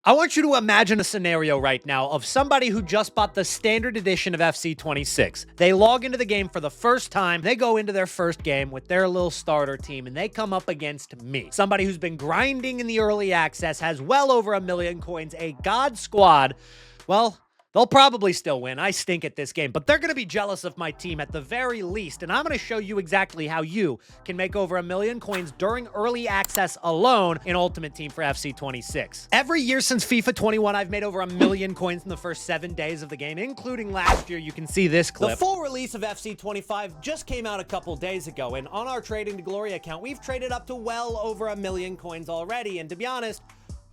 I want you to imagine a scenario right now of somebody who just bought the standard edition of FC 26. They log into the game for the first time. They go into their first game with their little starter team, and they come up against me. Somebody who's been grinding in the early access, has well over 1 million coins, a god squad. Well, they'll probably still win. I stink at this game, but they're going to be jealous of my team at the very least, and I'm going to show you exactly how you can make over 1 million coins during early access alone in Ultimate Team for FC 26. Every year since FIFA 21, I've made over 1 million coins in the first 7 days of the game, including last year. You can see this clip. The full release of FC 25 just came out a couple days ago, and on our Trading to Glory account, we've traded up to well over 1 million coins already, and to be honest,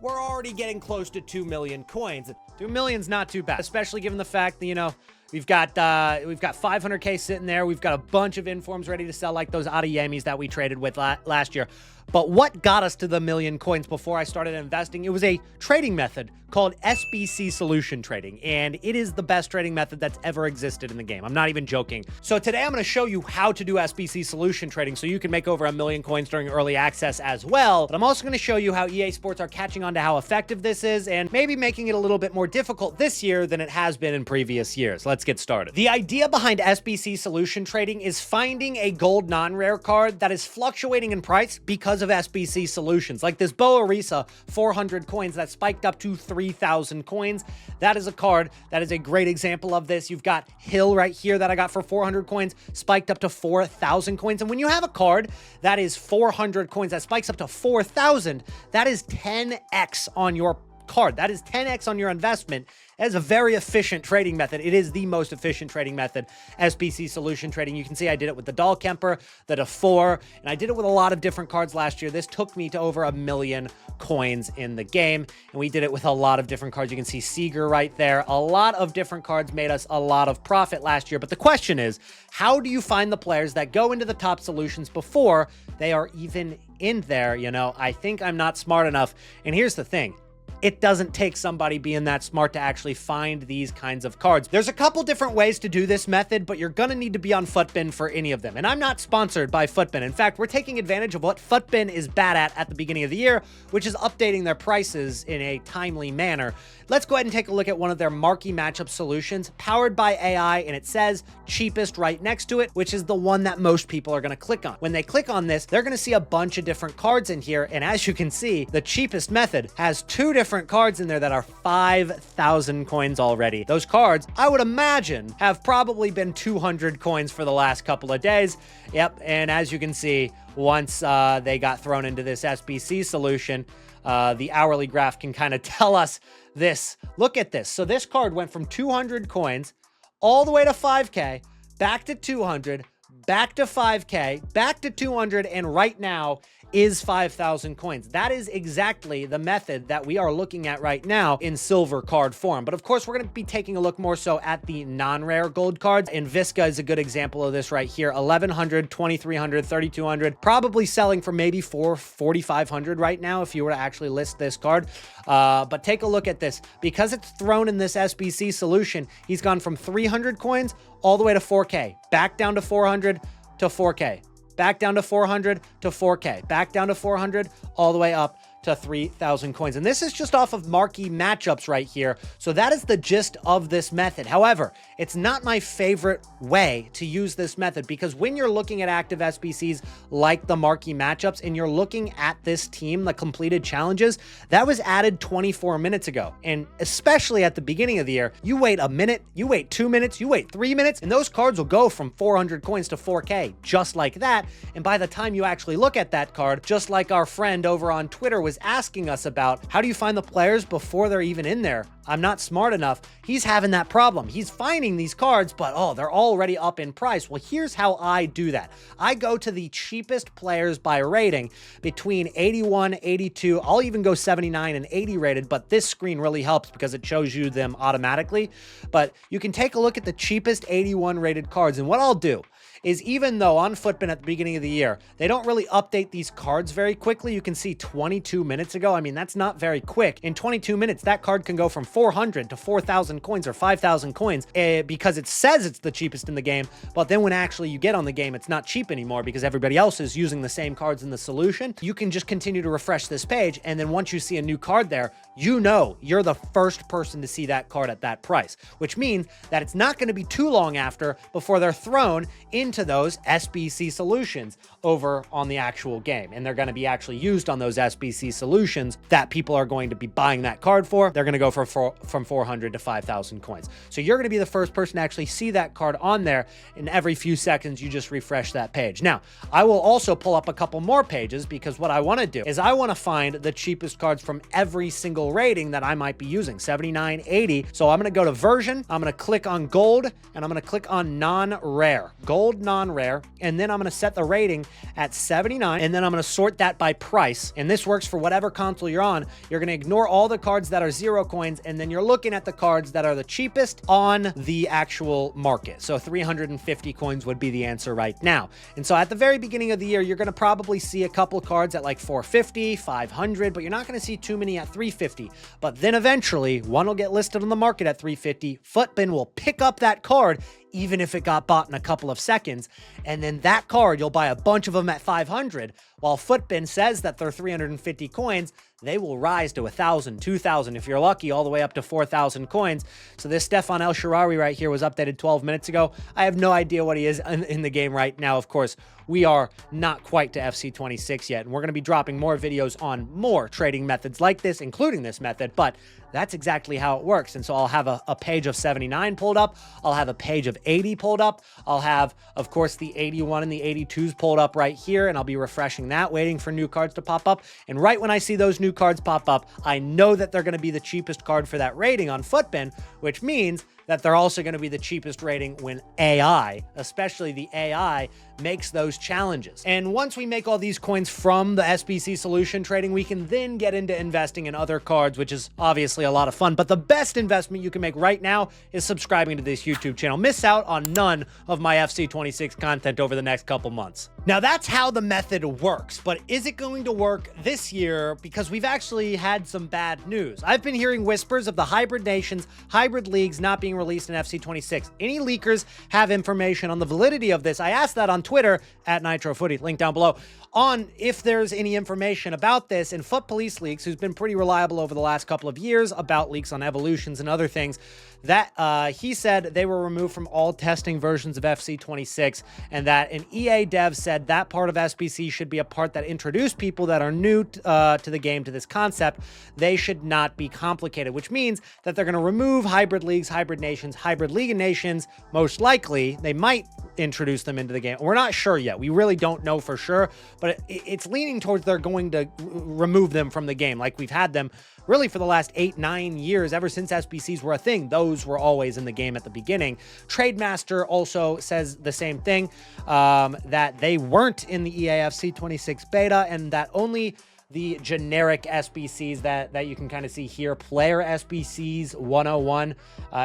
we're already getting close to 2 million coins. 2 million's not too bad, especially given the fact that, you know, we've got 500K sitting there. We've got a bunch of informs ready to sell, like those Adiyemis that we traded with last year. But what got us to the 1 million coins before I started investing? It was a trading method called SBC solution trading, and it is the best trading method that's ever existed in the game. I'm not even joking. So today I'm going to show you how to do SBC solution trading so you can make over 1 million coins during early access as well. But I'm also going to show you how EA Sports are catching on to how effective this is and maybe making it a little bit more difficult this year than it has been in previous years. Let's get started. The idea behind SBC solution trading is finding a gold non-rare card that is fluctuating in price because of SBC solutions. Like this Boa Risa 400 coins that spiked up to 3,000 coins. That is a card that is a great example of this. You've got Hill right here that I got for 400 coins, spiked up to 4,000 coins. And when you have a card that is 400 coins that spikes up to 4,000, that is 10x on your card. That is 10x on your investment. That is a very efficient trading method. It is the most efficient trading method, SBC solution trading. You can see I did it with the Dahlkemper, the Defour, and I did it with a lot of different cards last year. This took me to over 1 million coins in the game, and we did it with a lot of different cards. You can see Seager right there. A lot of different cards made us a lot of profit last year, but the question is, how do you find the players that go into the top solutions before they are even in there? You know, I think I'm not smart enough, and here's the thing. It doesn't take somebody being that smart to actually find these kinds of cards. There's a couple different ways to do this method, but you're gonna need to be on Futbin for any of them. And I'm not sponsored by Futbin. In fact, we're taking advantage of what Futbin is bad at the beginning of the year, which is updating their prices in a timely manner. Let's go ahead and take a look at one of their marquee matchup solutions, powered by AI, and it says cheapest right next to it, which is the one that most people are gonna click on. When they click on this, they're gonna see a bunch of different cards in here, and as you can see, the cheapest method has 2 different cards in there that are 5,000 coins already. Those cards, I would imagine, have probably been 200 coins for the last couple of days. Yep, and as you can see, once they got thrown into this SBC solution, the hourly graph can kind of tell us this. Look at this. So this card went from 200 coins all the way to 5K, back to 200, back to 5K, back to 200, and right now is 5,000 coins. That is exactly the method that we are looking at right now in silver card form. But of course, we're going to be taking a look more so at the non-rare gold cards. And Visca is a good example of this right here. 1,100, 2,300, 3,200, probably selling for maybe 4,500 right now if you were to actually list this card. But take a look at this. Because it's thrown in this SBC solution, he's gone from 300 coins all the way to 4K, back down to 400 to 4K. Back down to 400 to 4K, back down to 400, all the way up to 3,000 coins. And this is just off of marquee matchups right here. So that is the gist of this method. However, it's not my favorite way to use this method because when you're looking at active SBCs like the marquee matchups and you're looking at this team, the completed challenges, that was added 24 minutes ago. And especially at the beginning of the year, you wait a minute, you wait 2 minutes, you wait 3 minutes, and those cards will go from 400 coins to 4K, just like that. And by the time you actually look at that card, just like our friend over on Twitter was asking us about, how do you find the players before they're even in there? I'm not smart enough. He's having that problem. He's finding these cards, but oh, they're already up in price. Well, here's how I do that. I go to the cheapest players by rating between 81, 82. I'll even go 79 and 80 rated, but this screen really helps because it shows you them automatically. But you can take a look at the cheapest 81 rated cards. And what I'll do is, even though on Futbin at the beginning of the year, they don't really update these cards very quickly. You can see 22 minutes ago. I mean, that's not very quick. In 22 minutes, that card can go from 400 to 4,000 coins or 5,000 coins because it says it's the cheapest in the game. But then when actually you get on the game, it's not cheap anymore because everybody else is using the same cards in the solution. You can just continue to refresh this page. And then once you see a new card there, you know you're the first person to see that card at that price, which means that it's not going to be too long after before they're thrown into those SBC solutions over on the actual game. And they're going to be actually used on those SBC solutions that people are going to be buying that card for. They're going to go from 400 to 5,000 coins. So you're going to be the first person to actually see that card on there, and every few seconds you just refresh that page. Now, I will also pull up a couple more pages, because what I want to do is I want to find the cheapest cards from every single rating that I might be using, 79, 80. So I'm going to go to version, I'm going to click on gold, and I'm going to click on non-rare, gold non-rare, and then I'm going to set the rating at 79, and then I'm going to sort that by price. And this works for whatever console you're on. You're going to ignore all the cards that are 0 coins, and then you're looking at the cards that are the cheapest on the actual market. So 350 coins would be the answer right now. And so at the very beginning of the year, you're going to probably see a couple cards at like 450, 500, but you're not going to see too many at 350. But then eventually one will get listed on the market at 350. Futbin will pick up that card, even if it got bought in a couple of seconds. And then that card, you'll buy a bunch of them at 500. While Futbin says that they're 350 coins, they will rise to 1,000, 2,000, if you're lucky, all the way up to 4,000 coins. So this Stefan El Shaarawy right here was updated 12 minutes ago. I have no idea what he is in the game right now. Of course, we are not quite to FC 26 yet, and we're going to be dropping more videos on more trading methods like this, including this method, but that's exactly how it works. And so I'll have a page of 79 pulled up. I'll have a page of 80 pulled up. I'll have, of course, the 81 and the 82s pulled up right here, and I'll be refreshing that, waiting for new cards to pop up. And right when I see those new cards pop up, I know that they're going to be the cheapest card for that rating on Futbin, which means that they're also going to be the cheapest rating when AI, especially the AI, makes those challenges. And once we make all these coins from the SBC solution trading, we can then get into investing in other cards, which is obviously a lot of fun. But the best investment you can make right now is subscribing to this YouTube channel. Miss out on none of my FC 26 content over the next couple months. Now, that's how the method works, but is it going to work this year? Because we've actually had some bad news. I've been hearing whispers of the hybrid nations, hybrid leagues not being released in FC 26. Any leakers have information on the validity of this? I asked that on Twitter at Nitro Footy, link down below, on if there's any information about this. And Foot Police Leaks, who's been pretty reliable over the last couple of years about leaks on evolutions and other things, that he said they were removed from all testing versions of FC 26, and that an EA dev said that part of SBC should be a part that introduced people that are new to the game, to this concept. They should not be complicated, which means that they're going to remove hybrid leagues, hybrid nations, hybrid League of Nations. Most likely, they might introduce them into the game. We're not sure yet. We really don't know for sure, but it's leaning towards they're going to remove them from the game, like we've had them really for the last 8-9 years. Ever since SBCs were a thing, those were always in the game at the beginning. Trademaster also says the same thing, that they weren't in the EAFC 26 beta, and that only the generic SBCs that you can kind of see here, player SBCs 101.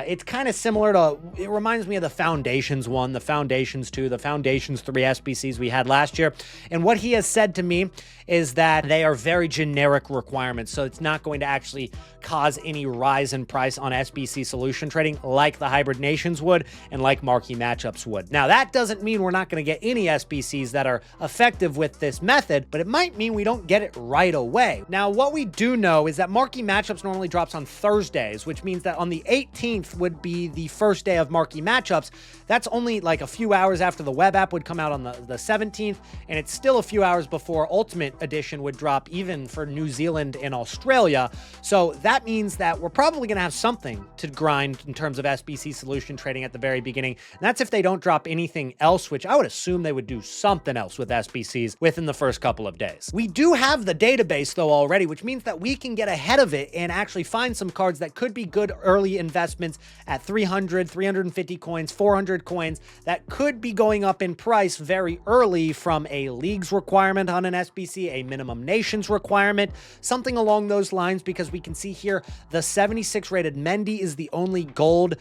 It's kind of similar to, it reminds me of the Foundations 1, the Foundations 2, the Foundations 3 SBCs we had last year. And what he has said to me is that they are very generic requirements, so it's not going to actually cause any rise in price on SBC solution trading like the hybrid nations would and like marquee matchups would. Now, that doesn't mean we're not going to get any SBCs that are effective with this method, but it might mean we don't get it right away. Now, what we do know is that marquee matchups normally drops on Thursdays, which means that on the 18th would be the first day of marquee matchups. That's only like a few hours after the web app would come out on the 17th, and it's still a few hours before Ultimate Edition would drop, even for New Zealand and Australia. So that means that we're probably going to have something to grind in terms of SBC solution trading at the very beginning. And that's if they don't drop anything else, which I would assume they would do something else with SBCs within the first couple of days. We do have the database though already, which means that we can get ahead of it and actually find some cards that could be good early investments at 300, 350 coins, 400 coins that could be going up in price very early from a leagues requirement on an SBC, a minimum nations requirement, something along those lines, because we can see here the 76 rated Mendy is the only gold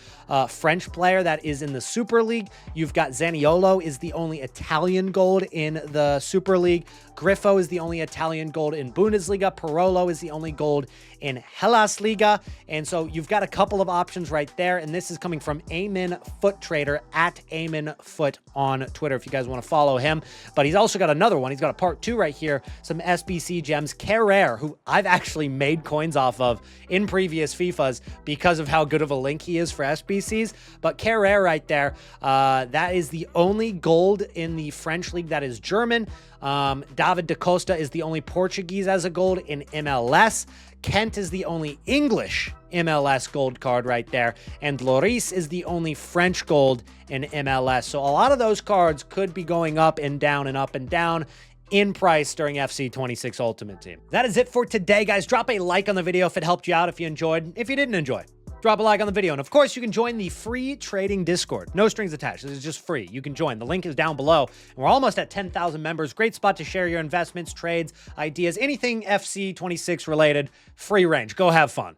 French player that is in the Super League. You've got Zaniolo is the only Italian gold in the Super League. Griffo is the only Italian gold gold in Bundesliga. Parolo is the only gold in Hellas Liga. And so you've got a couple of options right there. And this is coming from Amin Foot Trader at Amin Foot on Twitter if you guys want to follow him. But he's also got another one. He's got a part 2 right here. Some SBC gems. Carrere, who I've actually made coins off of in previous FIFAs because of how good of a link he is for SBCs. But Carrere right there, that is the only gold in the French league that is German. David da Costa is the only Portuguese as a gold in MLS. Kent is the only English MLS gold card right there. And Loris is the only French gold in MLS. So a lot of those cards could be going up and down and up and down in price during FC 26 Ultimate Team. That is it for today, guys. Drop a like on the video if it helped you out, if you enjoyed. If you didn't enjoy, drop a like on the video. And of course, you can join the free trading Discord. No strings attached. This is just free. You can join. The link is down below. And we're almost at 10,000 members. Great spot to share your investments, trades, ideas, anything FC 26 related. Free range. Go have fun.